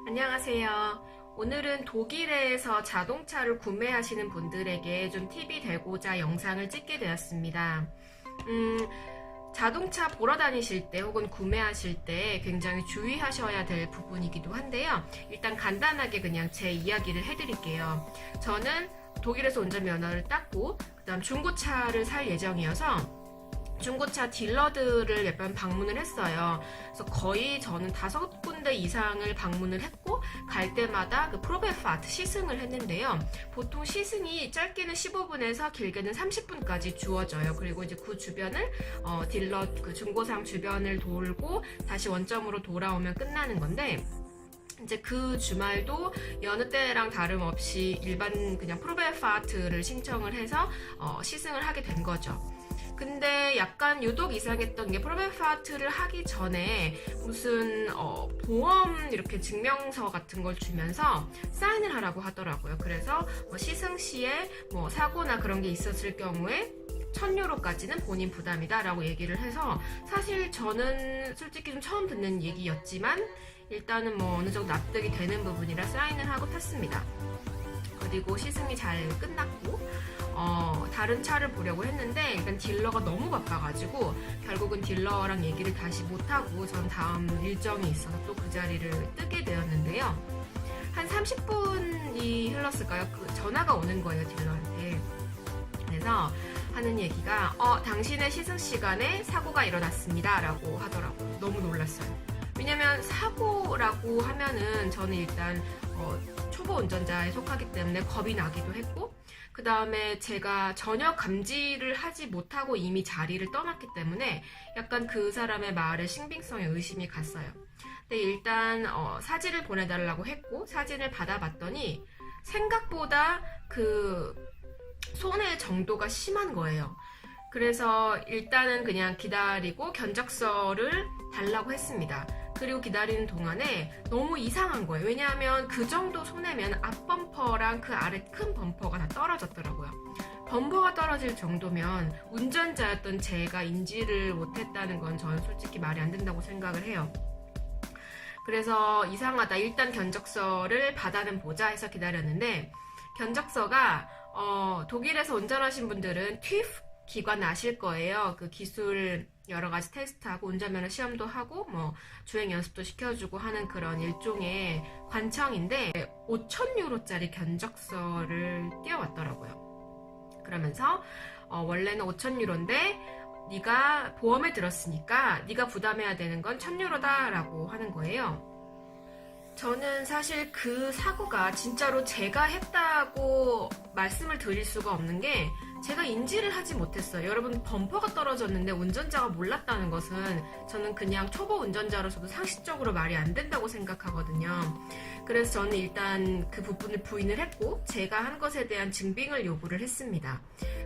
안녕하세요. 오늘은 독일에서 자동차를 구매하시는 분들에게 좀 팁이 되고자 영상을 찍게 되었습니다. 자동차 보러 다니실 때 혹은 구매하실 때 굉장히 주의하셔야 될 부분이기도 한데요. 일단 간단하게 그냥 제 이야기를 해드릴게요. 저는 독일에서 운전면허를 땄고 그다음 중고차를 살 예정이어서 중고차 딜러들을 몇 번 방문을 했어요. 그래서 거의 저는 5군데 이상을 방문을 했고 갈 때마다 그 프로베파트 시승을 했는데요. 보통 시승이 짧게는 15분에서 길게는 30분까지 주어져요. 그리고 이제 그 주변을 딜러 그 중고상 주변을 돌고 다시 원점으로 돌아오면 끝나는 건데 이제 그 주말도 여느 때랑 다름없이 일반 그냥 프로베파트를 신청을 해서 시승을 하게 된 거죠. 근데 약간 유독 이상했던 게 프로베파트를 하기 전에 무슨 보험 이렇게 증명서 같은 걸 주면서 사인을 하라고 하더라고요. 그래서 시승 시에 사고나 그런 게 있었을 경우에 1000유로까지는 본인 부담이다 라고 얘기를 해서 사실 저는 솔직히 좀 처음 듣는 얘기였지만 일단은 어느 정도 납득이 되는 부분이라 사인을 하고 탔습니다. 그리고 시승이 잘 끝났고 다른 차를 보려고 했는데 일단 딜러가 너무 바빠가지고 결국은 딜러랑 얘기를 다시 못하고 전 다음 일정이 있어서 또 그 자리를 뜨게 되었는데요. 한 30분이 흘렀을까요? 그 전화가 오는 거예요, 딜러한테. 그래서 하는 얘기가 당신의 시승 시간에 사고가 일어났습니다 라고 하더라고요. 너무 놀랐어요. 왜냐면 사고라고 하면은 저는 일단 초보 운전자에 속하기 때문에 겁이 나기도 했고 그 다음에 제가 전혀 감지를 하지 못하고 이미 자리를 떠났기 때문에 약간 그 사람의 말에 신빙성에 의심이 갔어요. 근데 일단 사진을 보내달라고 했고 사진을 받아봤더니 생각보다 그 손해 정도가 심한 거예요. 그래서 일단은 그냥 기다리고 견적서를 달라고 했습니다. 그리고 기다리는 동안에 너무 이상한 거예요. 왜냐하면 그 정도 손해면 앞범퍼랑 그 아래 큰 범퍼가 다 떨어졌더라고요. 범퍼가 떨어질 정도면 운전자였던 제가 인지를 못했다는 건 저는 솔직히 말이 안 된다고 생각을 해요. 그래서 이상하다. 일단 견적서를 받아는 보자 해서 기다렸는데 견적서가 독일에서 운전하신 분들은 튀프 기관 아실 거예요. 그 기술 여러 가지 테스트하고 운전면허 시험도 하고 주행 연습도 시켜주고 하는 그런 일종의 관청인데 5,000유로짜리 견적서를 띄워왔더라고요. 그러면서 원래는 5,000유로인데 네가 보험에 들었으니까 네가 부담해야 되는 건 1,000유로다 라고 하는 거예요. 저는 사실 그 사고가 진짜로 제가 했다고 말씀을 드릴 수가 없는 게 제가 인지를 하지 못했어요. 여러분 범퍼가 떨어졌는데 운전자가 몰랐다는 것은 저는 그냥 초보 운전자로서도 상식적으로 말이 안 된다고 생각하거든요. 그래서 저는 일단 그 부분을 부인을 했고 제가 한 것에 대한 증빙을 요구를 했습니다.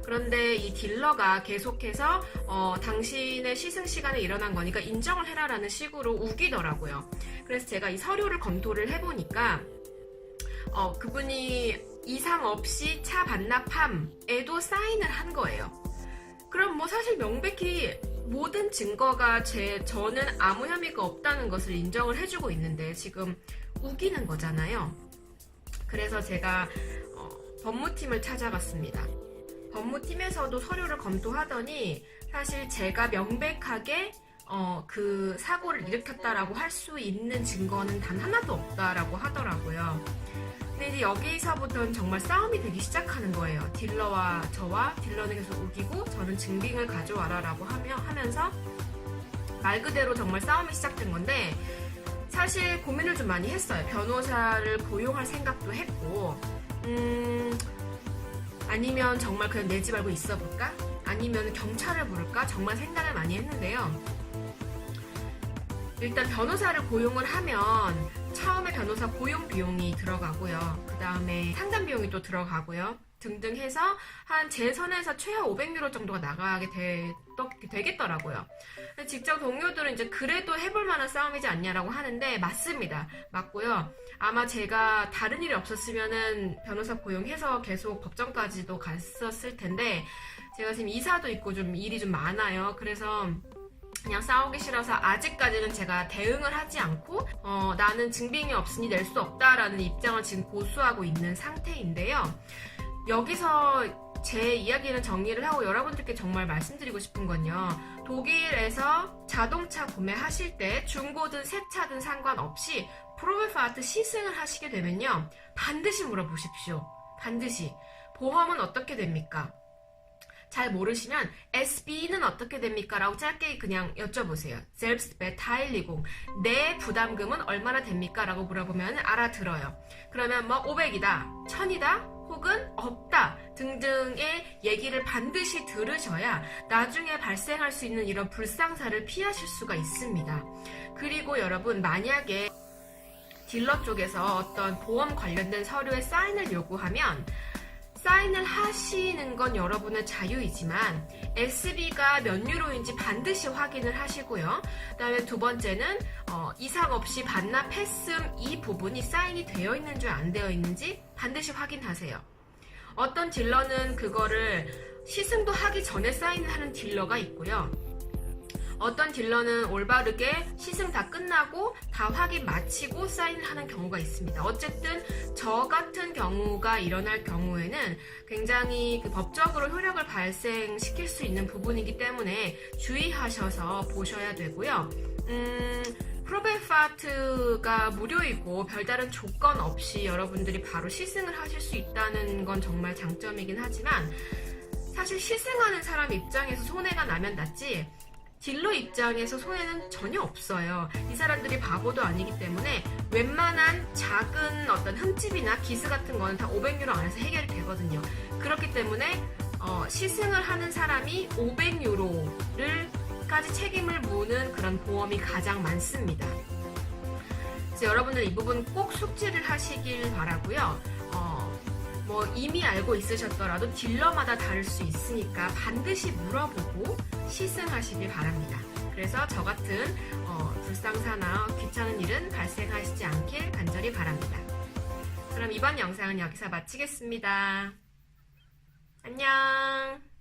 그런데 이 딜러가 계속해서 당신의 시승 시간에 일어난 거니까 인정을 해라라는 식으로 우기더라고요. 그래서 제가 이 서류를 검토를 해보니까 그분이 이상 없이 차 반납함에도 사인을 한 거예요. 그럼 사실 명백히 모든 증거가 저는 아무 혐의가 없다는 것을 인정을 해주고 있는데 지금 우기는 거잖아요. 그래서 제가 법무팀을 찾아갔습니다. 법무팀에서도 서류를 검토하더니 사실 제가 명백하게 그 사고를 일으켰다라고 할 수 있는 증거는 단 하나도 없다라고 하더라고요. 근데 이제 여기서부터는 정말 싸움이 되기 시작하는 거예요. 딜러와 저와 딜러는 계속 우기고 저는 증빙을 가져와라 라고 하면서 말 그대로 정말 싸움이 시작된 건데 사실 고민을 좀 많이 했어요. 변호사를 고용할 생각도 했고 아니면 정말 그냥 내지 말고 있어 볼까? 아니면 경찰을 부를까? 정말 생각을 많이 했는데요. 일단 변호사를 고용을 하면 처음에 변호사 고용 비용이 들어가고요. 그 다음에 상담 비용이 또 들어가고요. 등등 해서 한 제 선에서 최하 500유로 정도가 나가게 되겠더라고요. 직장 동료들은 이제 그래도 해볼 만한 싸움이지 않냐라고 하는데 맞습니다. 맞고요. 아마 제가 다른 일이 없었으면은 변호사 고용해서 계속 법정까지도 갔었을 텐데 제가 지금 이사도 있고 좀 일이 좀 많아요. 그래서 그냥 싸우기 싫어서 아직까지는 제가 대응을 하지 않고 나는 증빙이 없으니 낼 수 없다라는 입장을 지금 고수하고 있는 상태인데요. 여기서 제 이야기는 정리를 하고 여러분들께 정말 말씀드리고 싶은 건요. 독일에서 자동차 구매하실 때 중고든 새 차든 상관없이 프로베파트 시승을 하시게 되면요. 반드시 물어보십시오. 반드시. 보험은 어떻게 됩니까? 잘 모르시면 SB는 어떻게 됩니까? 라고 짧게 그냥 여쭤보세요. Selbstbeteiligung. 내 부담금은 얼마나 됩니까? 라고 물어보면 알아들어요. 그러면 뭐 500이다, 1000이다, 혹은 없다 등등의 얘기를 반드시 들으셔야 나중에 발생할 수 있는 이런 불상사를 피하실 수가 있습니다. 그리고 여러분, 만약에 딜러 쪽에서 어떤 보험 관련된 서류에 사인을 요구하면 사인을 하시는 건 여러분의 자유이지만 SB가 몇 유로인지 반드시 확인을 하시고요. 그 다음에 두 번째는 이상 없이 반납했음 이 부분이 사인이 되어 있는지 안 되어 있는지 반드시 확인하세요. 어떤 딜러는 그거를 시승도 하기 전에 사인을 하는 딜러가 있고요. 어떤 딜러는 올바르게 시승 다 끝나고 다 확인 마치고 사인을 하는 경우가 있습니다. 어쨌든 저 같은 경우가 일어날 경우에는 굉장히 법적으로 효력을 발생시킬 수 있는 부분이기 때문에 주의하셔서 보셔야 되고요. 프로베파트가 무료이고 별다른 조건 없이 여러분들이 바로 시승을 하실 수 있다는 건 정말 장점이긴 하지만 사실 시승하는 사람 입장에서 손해가 나면 낫지 딜러 입장에서 손해는 전혀 없어요. 이 사람들이 바보도 아니기 때문에 웬만한 작은 어떤 흠집이나 기스 같은 거는 다 500유로 안에서 해결이 되거든요. 그렇기 때문에 시승을 하는 사람이 500유로를까지 책임을 무는 그런 보험이 가장 많습니다. 그래서 여러분들 이 부분 꼭 숙지를 하시길 바라고요. 뭐 이미 알고 있으셨더라도 딜러마다 다를 수 있으니까 반드시 물어보고 시승하시길 바랍니다. 그래서 저 같은 불상사나 귀찮은 일은 발생하시지 않길 간절히 바랍니다. 그럼 이번 영상은 여기서 마치겠습니다. 안녕.